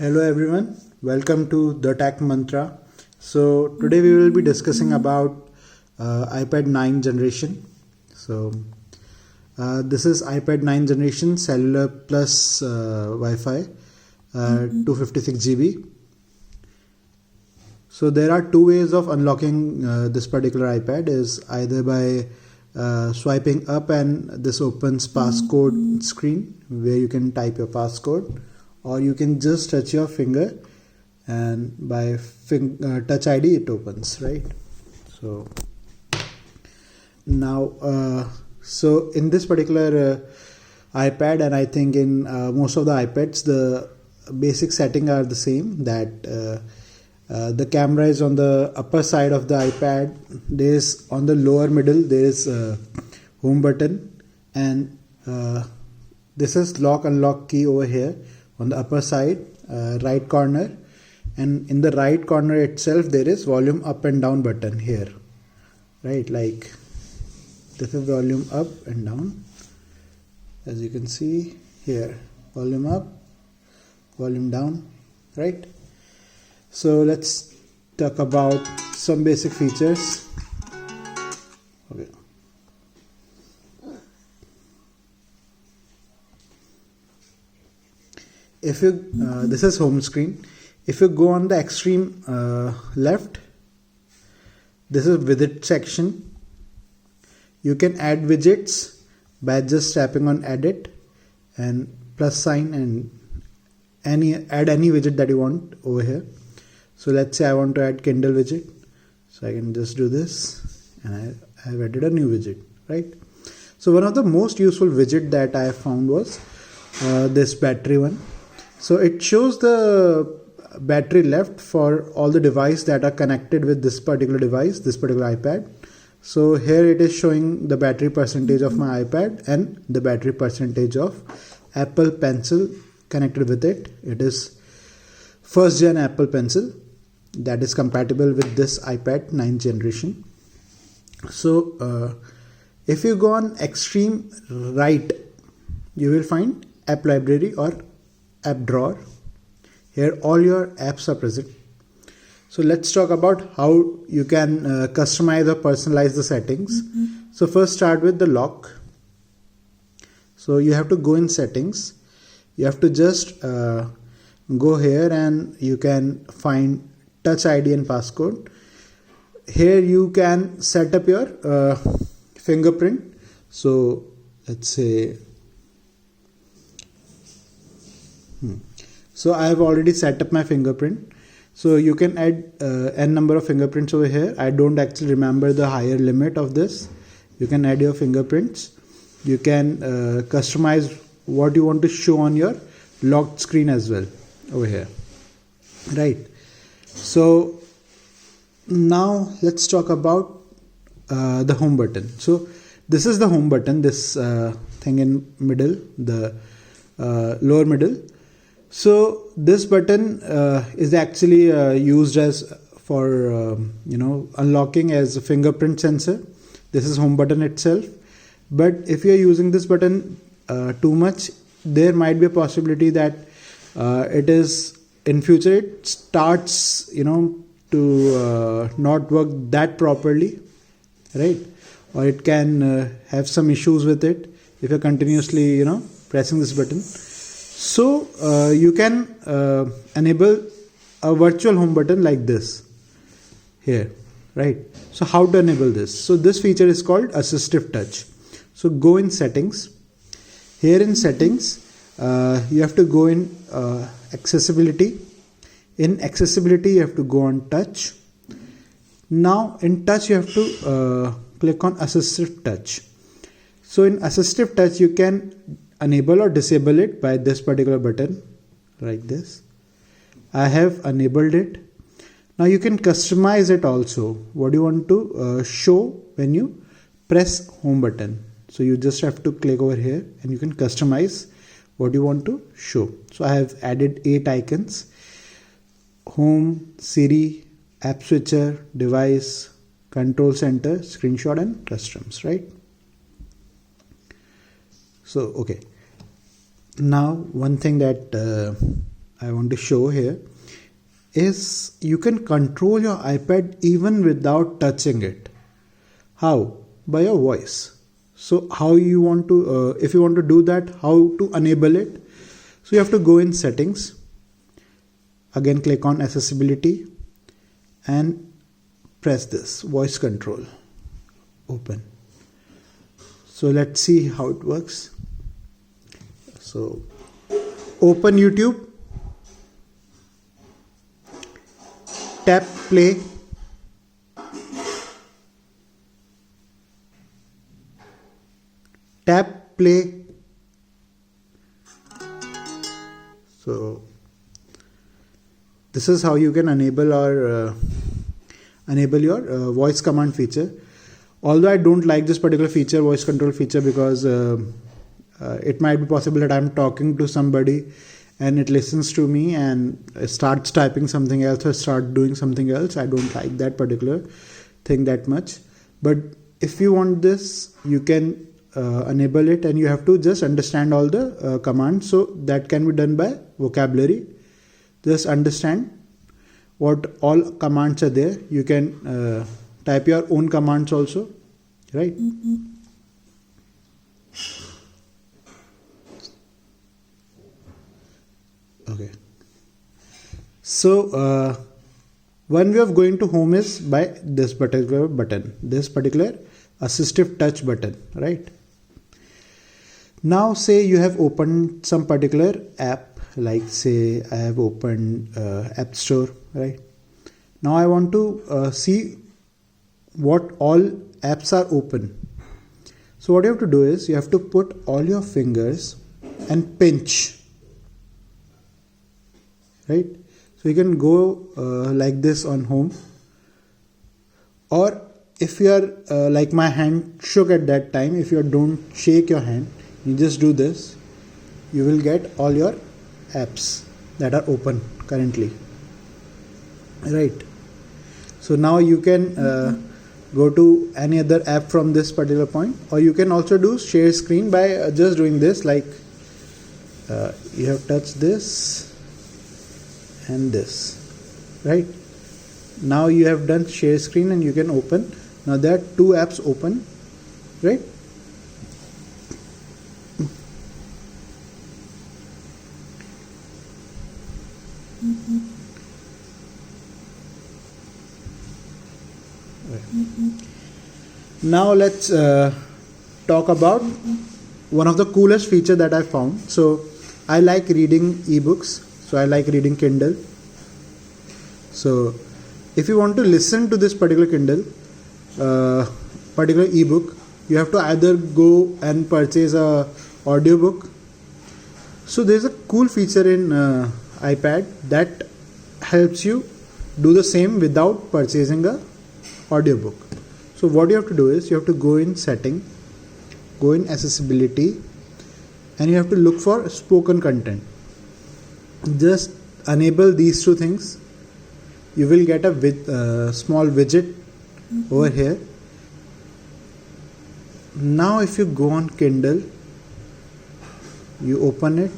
Hello everyone, welcome to the Tech Mantra. So today we will be discussing about iPad 9 generation. So this is iPad 9 generation cellular plus Wi-Fi 256 GB. So there are two ways of unlocking this particular iPad, is either by swiping up and this opens passcode screen where you can type your passcode, or you can just touch your finger and by touch ID it opens, right? So now so in this particular iPad, and I think in most of the iPads, the basic setting are the same, that the camera is on the upper side of the iPad. There is on the lower middle there is a home button, and this is lock unlock key over here on the upper side right corner, and in the right corner itself there is volume up and down button here, right? Like this is volume up and down, as you can see here, volume up, volume down, right? So let's talk about some basic features. Okay. If you this is home screen. If you go on the extreme left, this is widget section. You can add widgets by just tapping on edit and plus sign and add any widget that you want over here. So let's say I want to add Kindle widget, so I can just do this and I have added a new widget, right? So one of the most useful widget that I found was this battery one. So it shows the battery left for all the devices that are connected with this particular device, this particular iPad. So here it is showing the battery percentage of my iPad and the battery percentage of Apple Pencil connected with it. It is first gen Apple Pencil that is compatible with this iPad 9 generation. So if you go on extreme right, you will find App Library or App Drawer. Here all your apps are present. So let's talk about how you can customize or personalize the settings. So first start with the lock. So you have to go in settings. You have to just go here and you can find touch ID and passcode. Here you can set up your fingerprint. So let's say so I have already set up my fingerprint. So you can add n number of fingerprints over here. I don't actually remember the higher limit of this. You can add your fingerprints. You can customize what you want to show on your locked screen as well over here, right? So now let's talk about the home button. So this is the home button, this thing in middle, the lower middle. So this button is actually used as for unlocking as a fingerprint sensor. This is home button itself. But if you are using this button too much, there might be a possibility that it is in future it starts to not work that properly, right? Or it can have some issues with it if you're continuously pressing this button. So you can enable a virtual home button like this here, right? So how to enable this? So this feature is called assistive touch. So go in settings. Here in settings, you have to go in accessibility. In accessibility, you have to go on touch. Now in touch, you have to click on assistive touch. So in assistive touch, you can enable or disable it by this particular button, like this. I have enabled it. Now you can customize it also. What do you want to show when you press home button? So you just have to click over here and you can customize what you want to show. So I have added 8 icons: home, Siri, app switcher, device, control center, screenshot and customs, right? So okay, now one thing that I want to show here is you can control your iPad even without touching it. How? By your voice. So how you want to, if you want to do that, how to enable it? So you have to go in settings, again click on accessibility and press this voice control, open. So let's see how it works. So open YouTube, tap play, tap play. So this is how you can enable or enable your voice command feature. Although I don't like this particular feature, voice control feature, because it might be possible that I'm talking to somebody and it listens to me and starts typing something else or start doing something else. I don't like that particular thing that much. But if you want this, you can enable it, and you have to just understand all the commands. So that can be done by vocabulary. Just understand what all commands are there. You can type your own commands also, right? Okay. So one way of going to home is by this particular button, this particular assistive touch button, right? Now say you have opened some particular app, like say I have opened App Store, right? Now I want to see what all apps are open. So what you have to do is you have to put all your fingers and pinch, right? So you can go like this on home, or if you are like my hand shook at that time, if you don't shake your hand, you just do this, you will get all your apps that are open currently, right? So now you can go to any other app from this particular point, or you can also do share screen by just doing this, like you have touched this and this, right? Now you have done share screen and you can open. Now there are two apps open, right? Now let's talk about one of the coolest feature that I found. So I like reading ebooks, so I like reading Kindle. So if you want to listen to this particular Kindle, particular ebook, you have to either go and purchase a audiobook. So there's a cool feature in iPad that helps you do the same without purchasing a audiobook. So what you have to do is you have to go in setting, go in accessibility, and you have to look for spoken content. Just enable these two things. You will get a small widget over here. Now if you go on Kindle, you open it.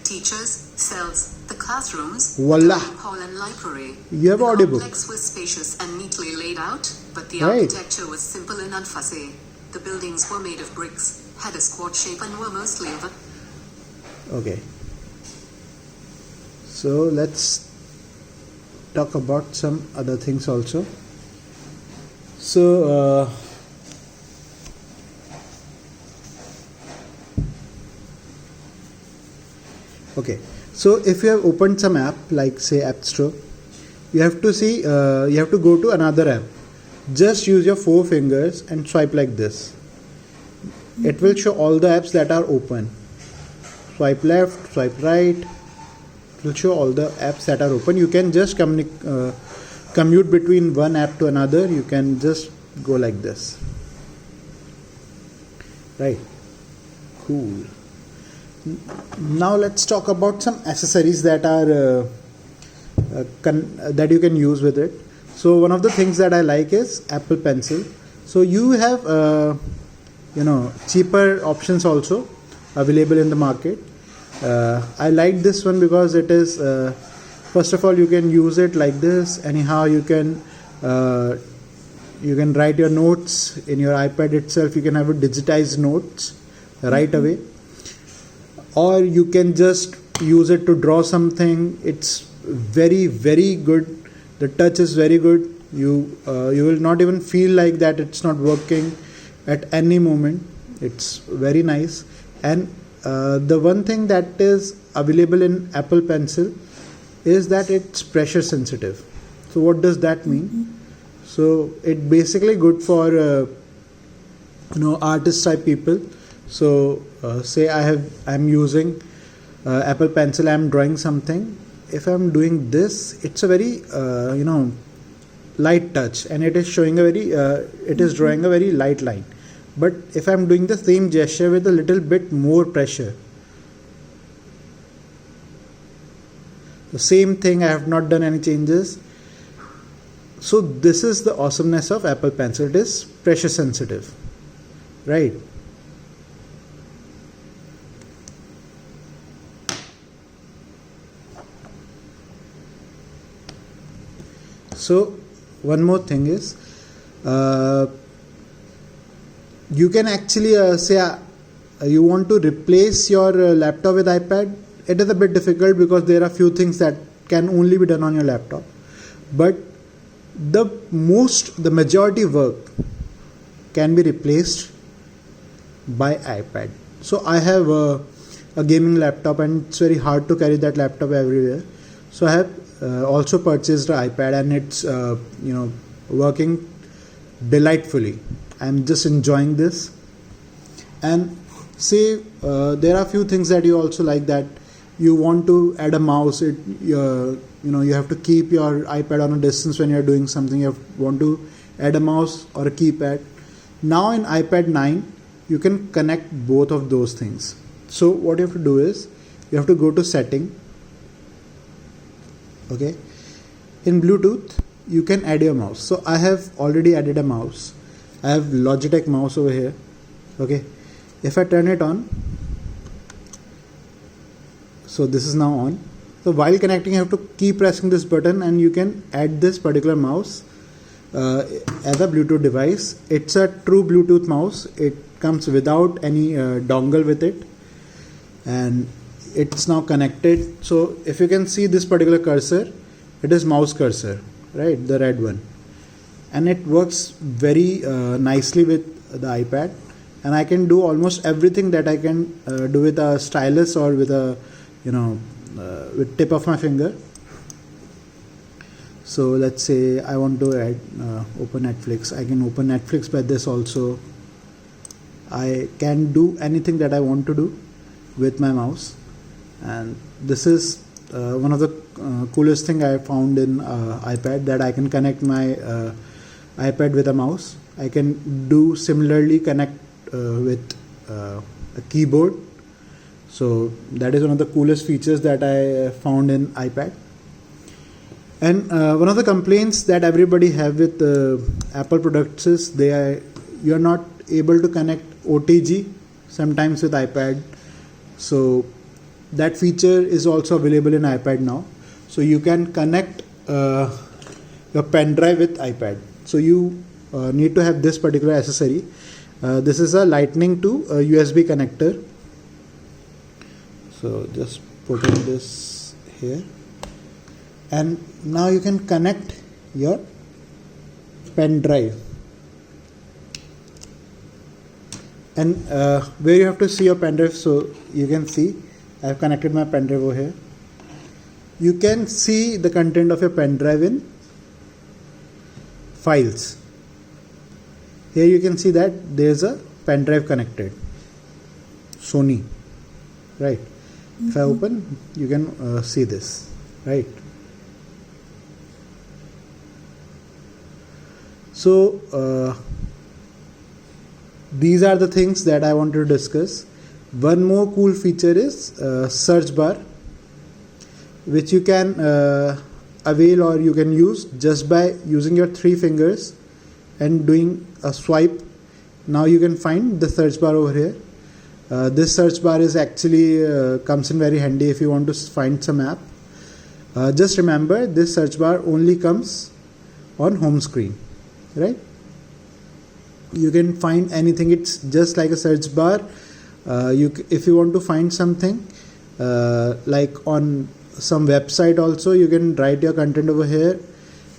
Teachers, cells, the classrooms, Voila. hall and library. You have the audiobook. The complex was spacious and neatly laid out, but the Right. architecture was simple and unfussy. The buildings were made of bricks, had a squat shape and were mostly of a... Okay. So let's talk about some other things also. So okay. So if you have opened some app like say App Store, you have to see, you have to go to another app. Just use your 4 fingers and swipe like this. It will show all the apps that are open. Swipe left, swipe right. It will show all the apps that are open. You can just commute between one app to another. You can just go like this. Right. Cool. Now let's talk about some accessories that are that you can use with it. So one of the things that I like is Apple Pencil. So you have cheaper options also available in the market. I like this one because it is first of all you can use it like this. Anyhow, you can write your notes in your iPad itself. You can have a digitized notes right away, or you can just use it to draw something. It's very, very good. The touch is very good. You will not even feel like that it's not working at any moment. It's very nice. And the one thing that is available in Apple Pencil is that it's pressure sensitive. So what does that mean? So it basically good for artist type people. So say I'm using Apple Pencil, I'm drawing something. If I'm doing this, it's a very light touch, and it is showing it is drawing a very light line. But if I'm doing the same gesture with a little bit more pressure, the same thing, I have not done any changes. So this is the awesomeness of Apple Pencil. It is pressure sensitive, right? So one more thing is, you can actually say you want to replace your laptop with iPad. It is a bit difficult because there are few things that can only be done on your laptop, but the majority work can be replaced by iPad. So I have a gaming laptop, and it's very hard to carry that laptop everywhere. So I have also purchased an iPad, and it's working delightfully. I'm just enjoying this. And say there are few things that you also like, that you want to add a mouse. You have to keep your iPad on a distance when you're doing something. You want to add a mouse or a keypad. Now in iPad 9 you can connect both of those things. So what you have to do is, you have to go to setting. Okay, in Bluetooth you can add your mouse. So I have already added a mouse. I have Logitech mouse over here. Okay, if I turn it on, so this is now on. So while connecting, you have to keep pressing this button, and you can add this particular mouse as a Bluetooth device. It's a true Bluetooth mouse. It comes without any dongle with it, and it's now connected. So if you can see this particular cursor, it is mouse cursor, right, the red one, and it works very nicely with the iPad. And I can do almost everything that I can do with a stylus or with a with tip of my finger. So let's say I want to add open Netflix. I can open Netflix by this also. I can do anything that I want to do with my mouse. And this is one of the coolest thing I found in iPad, that I can connect my iPad with a mouse. I can do similarly connect with a keyboard. So that is one of the coolest features that I found in iPad. And one of the complaints that everybody have with Apple products is you are not able to connect OTG sometimes with iPad. So that feature is also available in iPad now. So you can connect your pen drive with iPad. So you need to have this particular accessory. This is a lightning to USB connector. So just put in this here, and now you can connect your pen drive. And where you have to see your pen drive, so you can see I have connected my pen drive over here. You can see the content of your pen drive in files. Here you can see that there is a pen drive connected, Sony, right? If I open, you can see this, right? So these are the things that I want to discuss. One more cool feature is search bar, which you can avail, or you can use just by using your 3 fingers and doing a swipe. Now you can find the search bar over here. This search bar is actually comes in very handy if you want to find some app. Just remember, this search bar only comes on home screen, right? You can find anything. It's just like a search bar. If you want to find something like on some website also, you can write your content over here.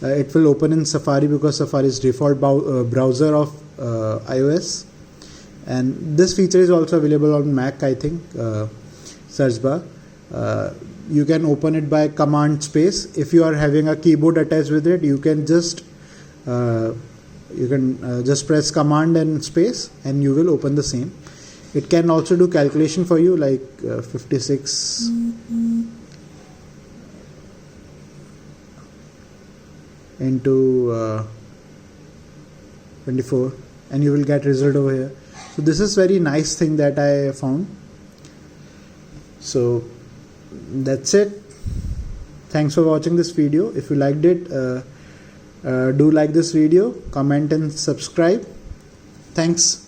It will open in Safari because Safari is default browser of iOS, and this feature is also available on Mac, I think. Search bar, you can open it by command space. If you are having a keyboard attached with it, you can just press command and space and you will open the same. It can also do calculation for you, like 56 into 24, and you will get result over here. So this is very nice thing that I found. So that's it. Thanks for watching this video. If you liked it, do like this video, comment and subscribe. Thanks.